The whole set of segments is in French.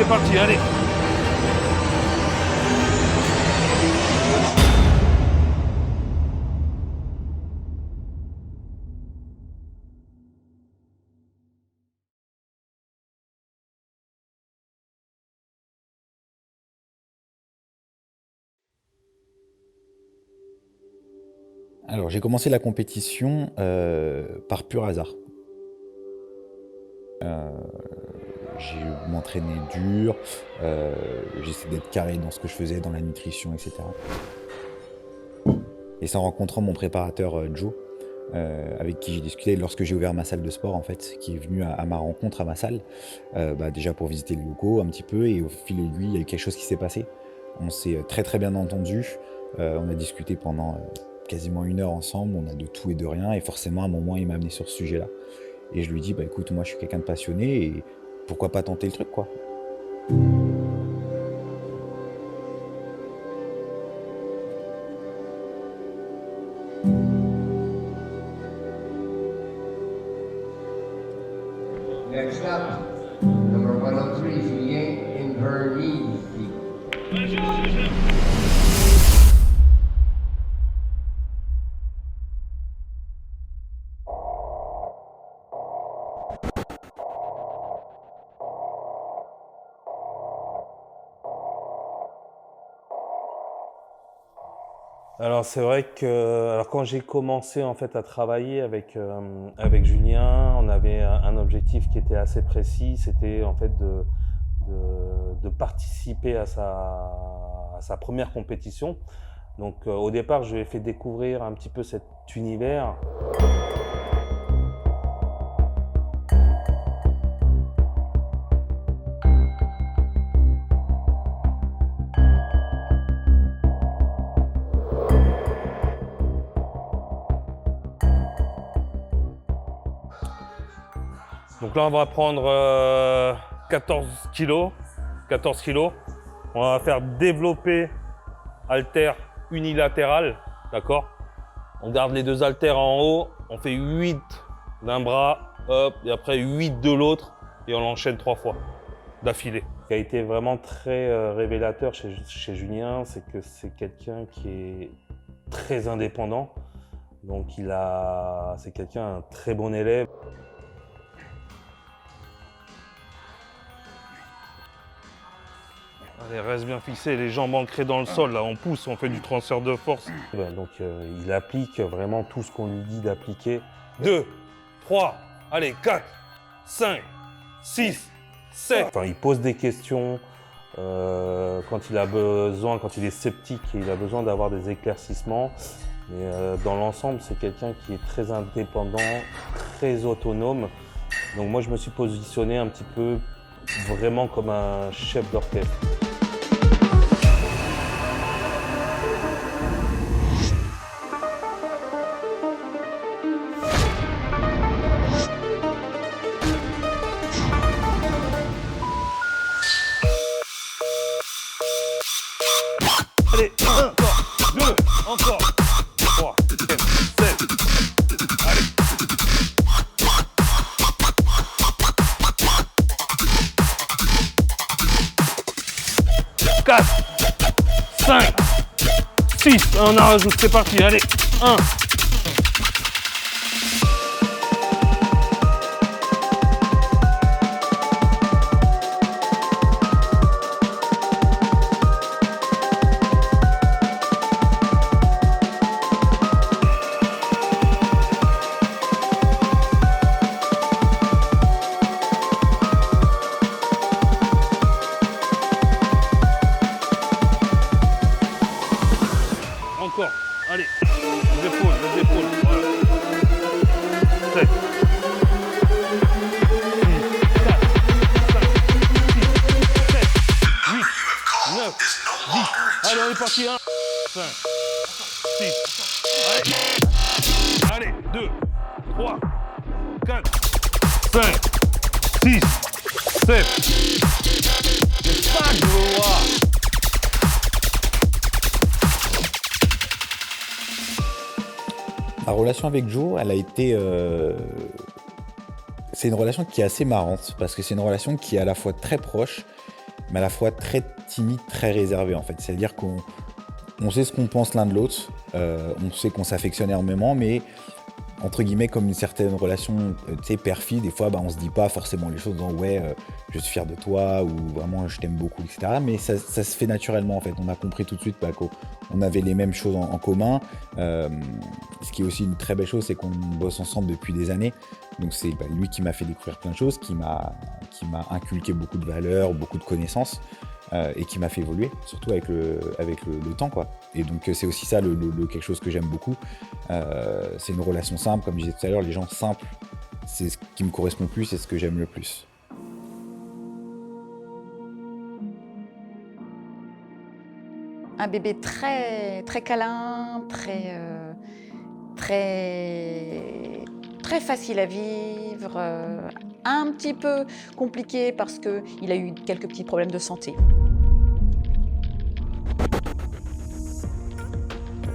parti, allez. Alors, j'ai commencé la compétition par pur hasard. J'ai m'entraîné dur, j'essaie d'être carré dans ce que je faisais, dans la nutrition, et cetera. Et c'est en rencontrant mon préparateur, Joe, avec qui j'ai discuté lorsque j'ai ouvert ma salle de sport, en fait, qui est venu à ma rencontre, à ma salle, déjà pour visiter les locaux un petit peu et au fil de l'aiguille, il y a eu quelque chose qui s'est passé. On s'est, très, très bien entendus, on a discuté pendant, quasiment 1 heure ensemble, on a de tout et de rien et forcément à un moment, il m'a amené sur ce sujet-là et je lui dis: «Bah, écoute, moi, je suis quelqu'un de passionné et pourquoi pas tenter le truc, quoi?» Next up, number 103, Julien Invernizzi. Alors c'est vrai que quand j'ai commencé en fait à travailler avec Julien, on avait un objectif qui était assez précis, c'était en fait de participer à sa première compétition. Donc au départ, je lui ai fait découvrir un petit peu cet univers. Donc là, on va prendre 14 kilos. 14 kilos. On va faire développer haltère unilatéral, d'accord? On garde les 2 haltères en haut, on fait 8 d'un bras, hop, et après 8 de l'autre, et on l'enchaîne 3 fois d'affilée. Ce qui a été vraiment très révélateur chez Julien, c'est que c'est quelqu'un qui est très indépendant. Donc c'est quelqu'un, un très bon élève. Allez, reste bien fixé, les jambes ancrées dans le sol, là on pousse, on fait du transfert de force. Donc il applique vraiment tout ce qu'on lui dit d'appliquer. 2, 3, allez, 4, 5, 6, 7. Enfin, il pose des questions quand il a besoin, quand il est sceptique et il a besoin d'avoir des éclaircissements. Mais dans l'ensemble, c'est quelqu'un qui est très indépendant, très autonome. Donc moi, je me suis positionné un petit peu vraiment comme un chef d'orchestre. Allez, encore, 2, encore, 3, 4, 7, allez. 4, 5, 6, on en rajoute, c'est parti, allez, 1. Encore, allez, les épaules, voilà. 7, 9, 10. Allez, on est parti, 1, 5, 6, allez, 2, 3, 4, 5, 6, 7. C'est ça que je veux voir. Ma relation avec Joe, elle a été, c'est une relation qui est assez marrante parce que c'est une relation qui est à la fois très proche mais à la fois très timide, très réservé en fait. C'est-à-dire qu'on sait ce qu'on pense l'un de l'autre, on sait qu'on s'affectionne énormément, mais entre guillemets, comme une certaine relation, tu sais, père-fille, des fois, on se dit pas forcément les choses en disant ouais, je suis fier de toi ou vraiment je t'aime beaucoup, etc. Mais ça se fait naturellement en fait. On a compris tout de suite qu'on avait les mêmes choses en commun. Ce qui est aussi une très belle chose, c'est qu'on bosse ensemble depuis des années. Donc c'est lui qui m'a fait découvrir plein de choses, qui m'a inculqué beaucoup de valeurs, beaucoup de connaissances. Et qui m'a fait évoluer, surtout avec le temps, quoi. Et donc c'est aussi ça quelque chose que j'aime beaucoup. C'est une relation simple, comme je disais tout à l'heure, les gens simples, c'est ce qui me correspond le plus, c'est ce que j'aime le plus. Un bébé très, très câlin, très facile à vivre, un petit peu compliqué parce qu'il a eu quelques petits problèmes de santé.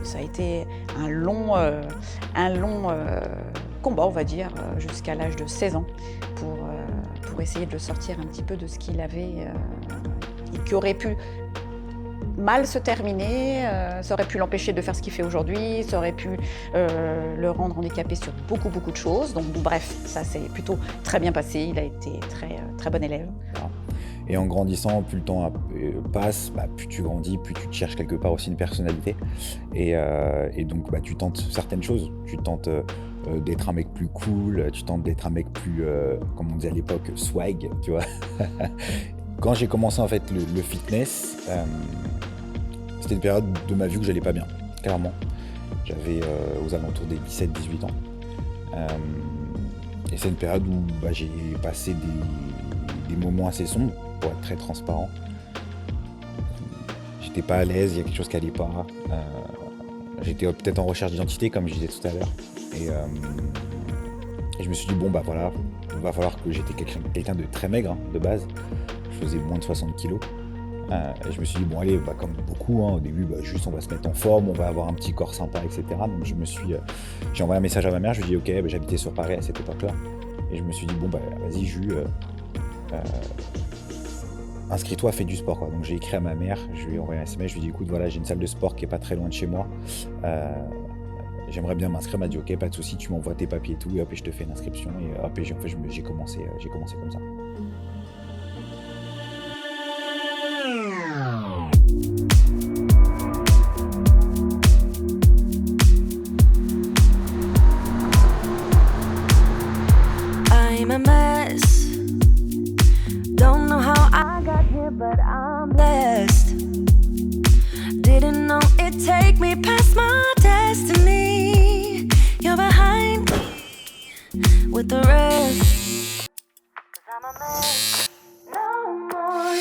Ça a été un long combat, on va dire, jusqu'à l'âge de 16 ans pour essayer de le sortir un petit peu de ce qu'il avait et qui aurait pu mal se terminer, ça aurait pu l'empêcher de faire ce qu'il fait aujourd'hui, ça aurait pu le rendre handicapé sur beaucoup de choses. Donc bref, ça s'est plutôt très bien passé, il a été très bon élève. Et en grandissant, plus le temps passe, plus tu grandis, plus tu te cherches quelque part aussi une personnalité. Et donc tu tentes certaines choses. Tu tentes d'être un mec plus cool, tu tentes d'être un mec plus, comme on disait à l'époque, swag, tu vois. Quand j'ai commencé en fait le fitness, c'était une période de ma vie où j'allais pas bien, clairement. J'avais aux alentours des 17-18 ans. Et c'est une période où j'ai passé des moments assez sombres, pour être très transparent. J'étais pas à l'aise, il y a quelque chose qui allait pas. J'étais peut-être en recherche d'identité, comme je disais tout à l'heure. Et je me suis dit, voilà, il va falloir que j'étais quelqu'un de très maigre, de base. Je faisais moins de 60 kilos. Et je me suis dit, allez, comme beaucoup, au début, juste on va se mettre en forme, on va avoir un petit corps sympa, etc. Donc j'ai envoyé un message à ma mère, je lui ai dit, ok, j'habitais sur Paris à cette époque-là. Et je me suis dit, vas-y, inscris-toi, fais du sport, quoi. Donc j'ai écrit à ma mère, je lui ai envoyé un SMS, je lui ai dit, écoute, voilà, j'ai une salle de sport qui est pas très loin de chez moi. J'aimerais bien m'inscrire. Elle m'a dit, ok, pas de souci, tu m'envoies tes papiers et tout, et hop, et je te fais une inscription. Et hop, et j'ai commencé comme ça. I'm a mess. Don't know how I got here, but I'm blessed. Didn't know it'd take me past my destiny. You're behind me with the rest. 'Cause I'm a mess. No more.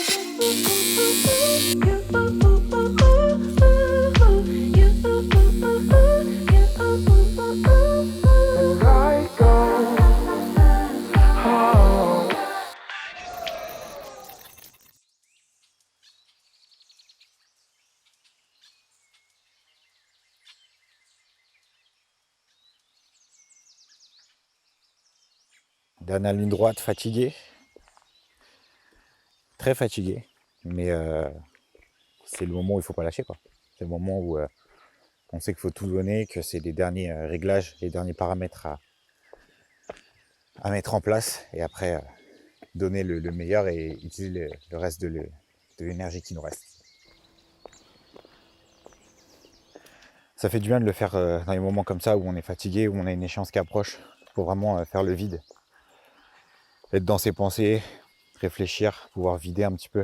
Dernière ligne droite, fatigué. Très fatigué. Mais c'est le moment où il ne faut pas lâcher, quoi. C'est le moment où on sait qu'il faut tout donner, que c'est les derniers réglages, les derniers paramètres à mettre en place. Et après, donner le meilleur et utiliser le reste de l'énergie qui nous reste. Ça fait du bien de le faire dans les moments comme ça où on est fatigué, où on a une échéance qui approche, pour vraiment faire le vide. Être dans ses pensées, réfléchir, pouvoir vider un petit peu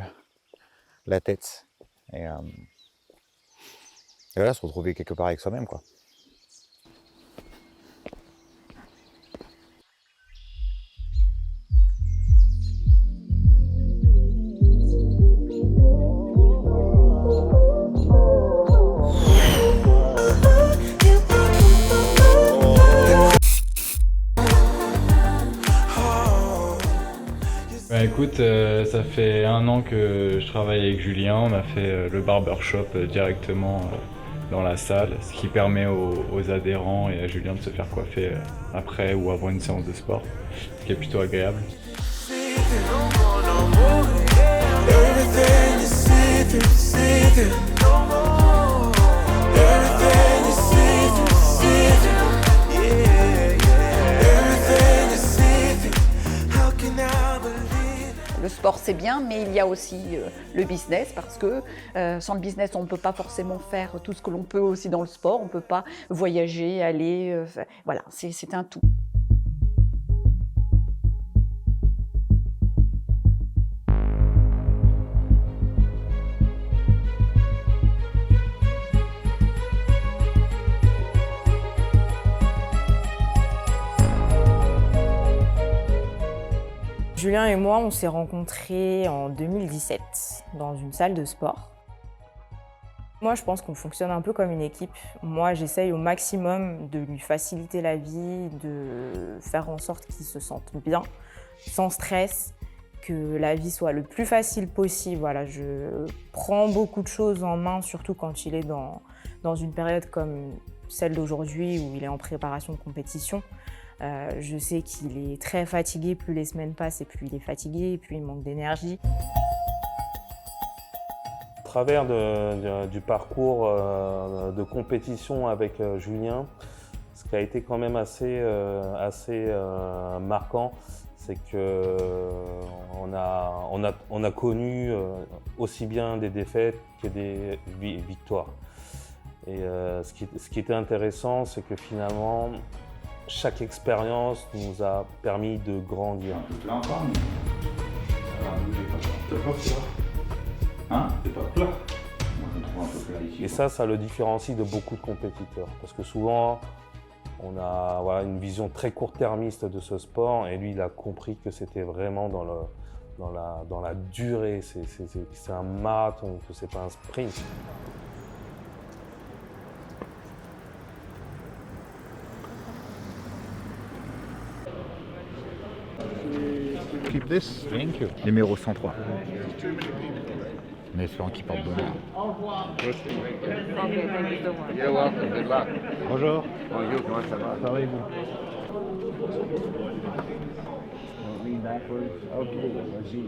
la tête. Et voilà, se retrouver quelque part avec soi-même, quoi. Écoute, ça fait 1 an que je travaille avec Julien, on a fait le barbershop directement dans la salle, ce qui permet aux adhérents et à Julien de se faire coiffer après ou avant une séance de sport, ce qui est plutôt agréable. Everything through, see through. Everything is see through, see through. Yeah, yeah. Everything is see through. How can I believe it? Le sport, c'est bien, mais il y a aussi le business, parce que sans le business, on ne peut pas forcément faire tout ce que l'on peut aussi dans le sport. On ne peut pas voyager, aller... voilà, c'est un tout. Julien et moi, on s'est rencontrés en 2017 dans une salle de sport. Moi, je pense qu'on fonctionne un peu comme une équipe. Moi, j'essaye au maximum de lui faciliter la vie, de faire en sorte qu'il se sente bien, sans stress, que la vie soit le plus facile possible. Voilà, je prends beaucoup de choses en main, surtout quand il est dans une période comme celle d'aujourd'hui où il est en préparation de compétition. Je sais qu'il est très fatigué, plus les semaines passent et plus il est fatigué, et plus il manque d'énergie. À travers du parcours de compétition avec Julien, ce qui a été quand même assez marquant, c'est qu'on a connu aussi bien des défaites que des victoires. Et ce qui était intéressant, c'est que finalement, chaque expérience nous a permis de grandir. Et ça le différencie de beaucoup de compétiteurs. Parce que souvent, on a une vision très court-termiste de ce sport, et lui, il a compris que c'était vraiment dans la durée. C'est un marathon, que c'est pas un sprint. Keep this. Thank you. Numéro 103. En espérant qu'il porte bonheur. You're welcome. Good luck. Bonjour. Bonjour, comment ça va? Ça va et vous? Lean backwards. Okay, vas-y.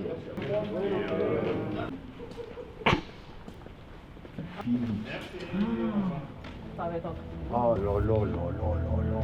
Oh là là là là là là.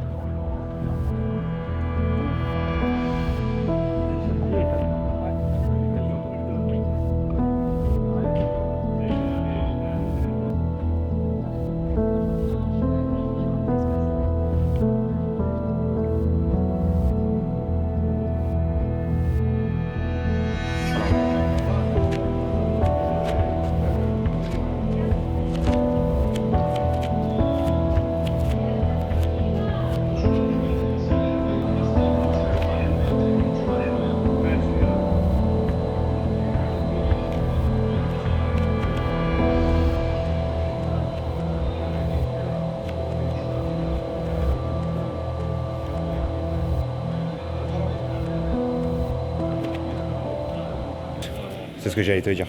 C'est ce que j'allais te dire.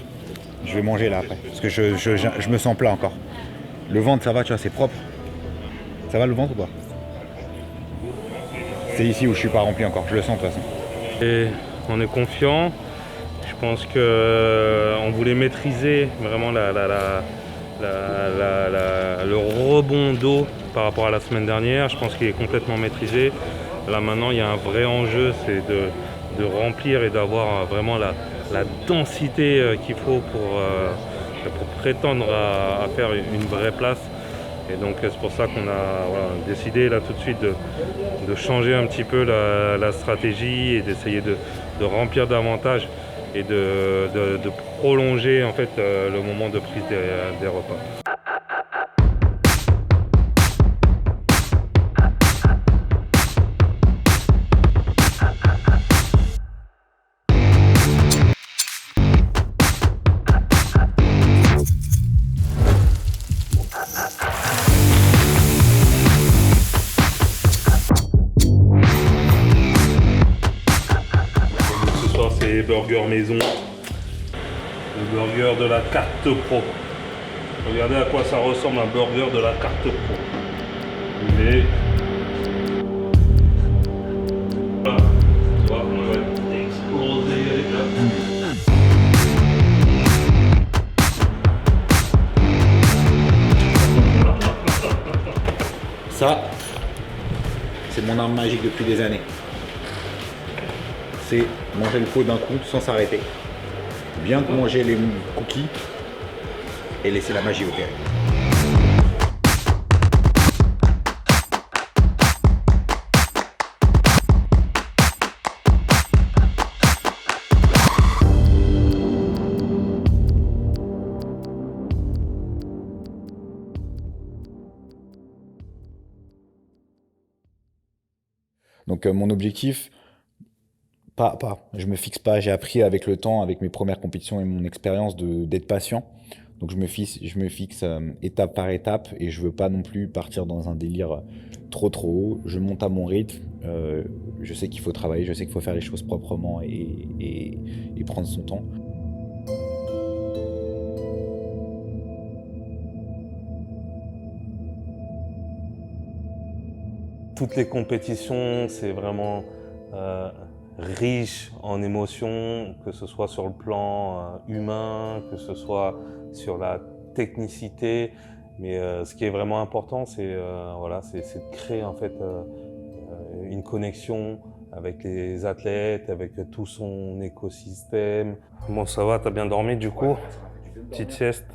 Je vais manger là après, parce que je me sens plat encore. Le ventre, ça va, tu vois, c'est propre. Ça va le ventre ou pas? C'est ici où je suis pas rempli encore, je le sens de toute façon. Et on est confiant. Je pense qu'on voulait maîtriser vraiment le rebond d'eau par rapport à la semaine dernière. Je pense qu'il est complètement maîtrisé. Là maintenant, il y a un vrai enjeu, c'est de remplir et d'avoir vraiment la densité qu'il faut pour prétendre à faire une vraie place. Et donc c'est pour ça qu'on a décidé là tout de suite de changer un petit peu la stratégie et d'essayer de remplir davantage et de prolonger en fait le moment de prise des repas. Burger maison, le burger de la carte pro. Regardez à quoi ça ressemble un burger de la carte pro. Il est... Voilà. Tu vois, on va exploser avec C'est mon arme magique depuis des années. C'est manger le pot d'un coup sans s'arrêter. Bien manger les cookies et laisser la magie opérer. Donc mon objectif, je me fixe pas, j'ai appris avec le temps, avec mes premières compétitions et mon expérience d'être patient. Donc je me fixe étape par étape et je veux pas non plus partir dans un délire trop haut. Je monte à mon rythme, je sais qu'il faut travailler, je sais qu'il faut faire les choses proprement et prendre son temps. Toutes les compétitions, c'est vraiment riche en émotions, que ce soit sur le plan humain, que ce soit sur la technicité. Mais ce qui est vraiment important, c'est de créer en fait une connexion avec les athlètes, avec tout son écosystème. Bon, ça va, t'as bien dormi du coup? Petite sieste.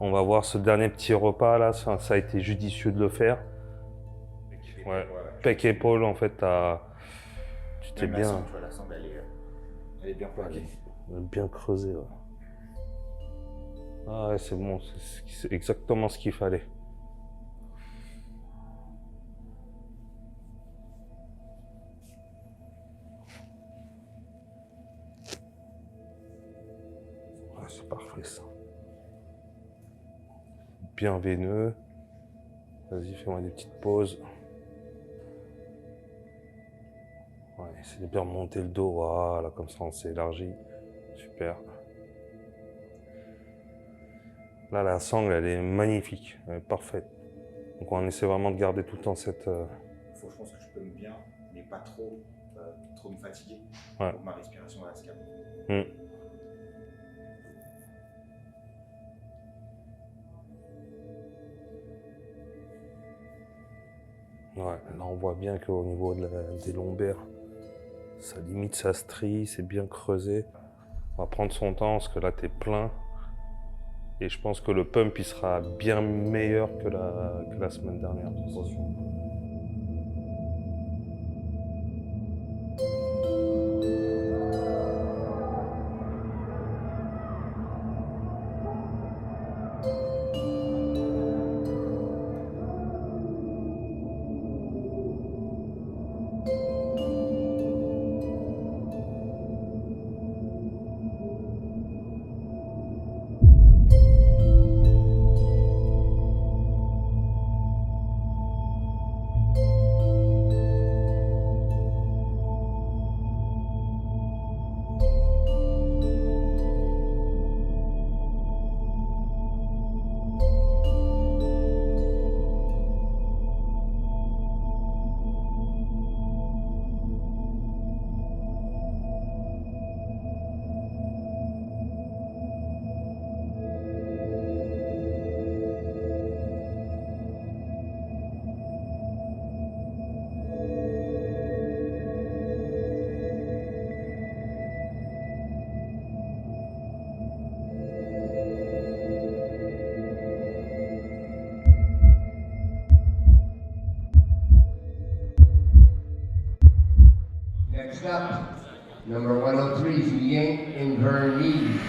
On va voir ce dernier petit repas là, ça a été judicieux de le faire. Ouais, pec épaule en fait, tu t'es bien. Sangle, tu vois, la sangle, elle est bien plaquée. Elle est bien creusée. Ouais. Ah ouais, c'est bon, c'est exactement ce qu'il fallait. Ouais, c'est parfait ça. Bien veineux. Vas-y, fais-moi des petites pauses. Ouais, essaie de bien remonter le dos, voilà, comme ça on s'élargit. Super. Là, la sangle, elle est magnifique, elle est parfaite. Donc on essaie vraiment de garder tout le temps cette... Je pense que je peux bien, mais pas trop me fatiguer. Ouais. Pour que ma respiration reste calme. Ouais, là on voit bien qu'au niveau des lombaires, ça limite sa strie, c'est bien creusé. On va prendre son temps parce que là t'es plein. Et je pense que le pump il sera bien meilleur que la semaine dernière. Next up, number 103, Julien Inverness.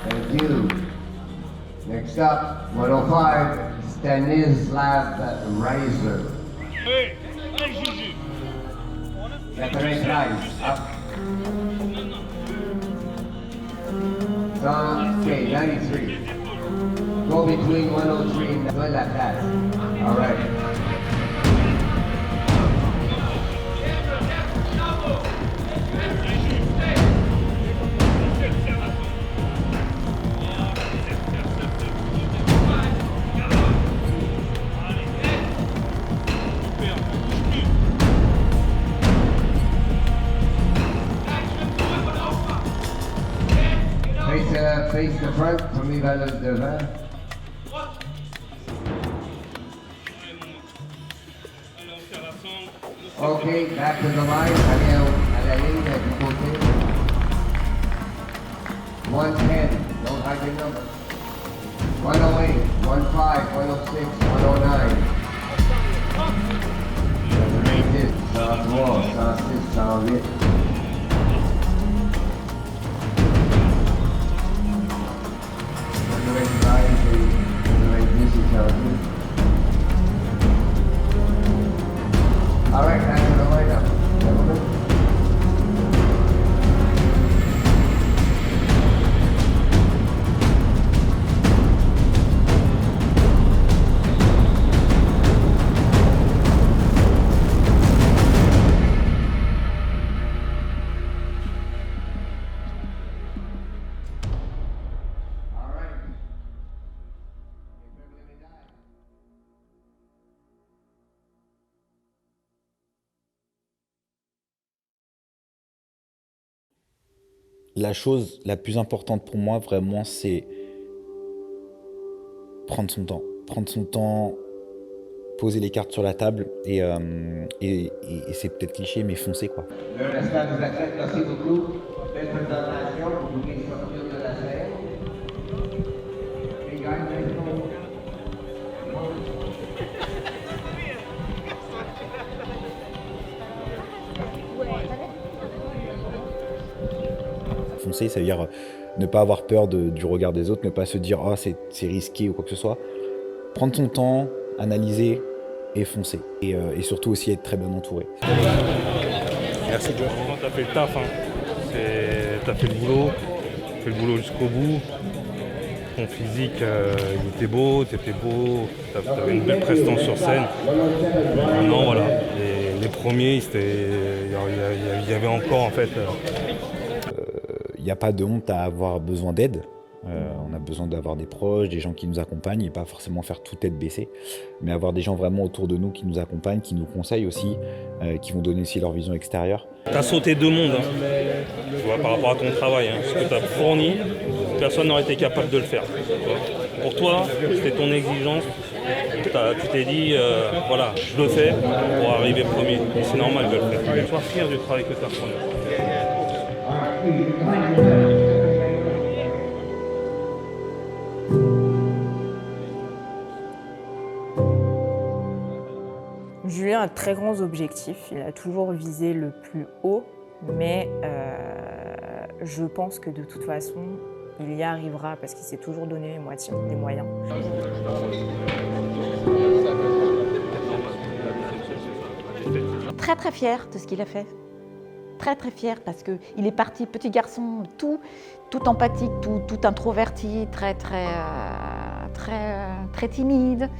Thank you. Next up, 105, Stanislav Reiser. Hey, allez Juju. Catherine Rice, up. Okay, 93. Go between 103 and go like that. All right. front, tournez vers le devant. Ok, back to the line, allez à la ligne du côté. 110, don't hide your number. 108, 105, 106, 109. Remain this, 103, 106, 108. All right, back to the lineup, gentlemen. All right. La chose la plus importante pour moi, vraiment, c'est prendre son temps. Prendre son temps, poser les cartes sur la table et c'est peut-être cliché, mais foncer, quoi. Le restant des athlètes, merci beaucoup. Belle présentation, vous pouvez sortir de la scène. Les gars, Foncer, ça veut dire ne pas avoir peur du regard des autres, ne pas se dire « Ah, c'est risqué » ou quoi que ce soit. Prendre son temps, analyser et foncer. Et surtout aussi être très bien entouré. Merci Joe. T'as fait le taf, hein. T'as fait le boulot jusqu'au bout. Ton physique, il était beau, t'étais beau, t'avais une belle prestance sur scène. Maintenant, voilà, les premiers, il y avait encore en fait. Il n'y a pas de honte à avoir besoin d'aide. On a besoin d'avoir des proches, des gens qui nous accompagnent et pas forcément faire tout tête baissée, mais avoir des gens vraiment autour de nous qui nous accompagnent, qui nous conseillent aussi, qui vont donner aussi leur vision extérieure. T'as sauté deux mondes, hein. Tu vois, par rapport à ton travail, hein. Ce que t'as fourni, personne n'aurait été capable de le faire. Pour toi, c'était ton exigence. Tu t'es dit, voilà, je le fais pour arriver premier. Et c'est normal de le faire. Sois fier du travail que tu as fourni. Julien a de très grands objectifs, il a toujours visé le plus haut, mais je pense que de toute façon, il y arrivera parce qu'il s'est toujours donné les moyens. Très très fier de ce qu'il a fait. Très très fier parce qu'il est parti, petit garçon, tout empathique, tout introverti, très timide.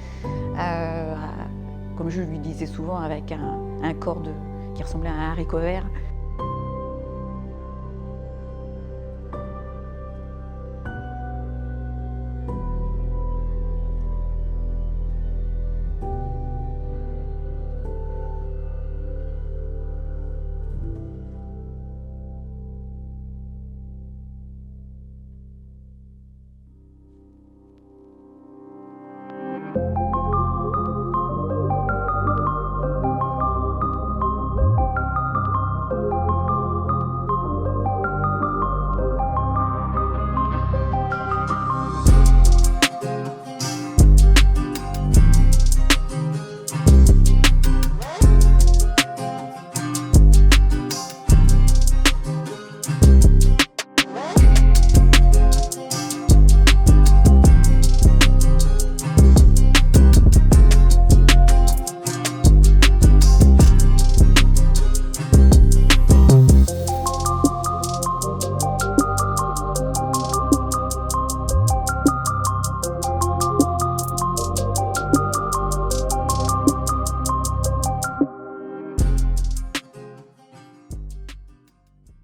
Comme je lui disais souvent, avec un corps qui ressemblait à un haricot vert.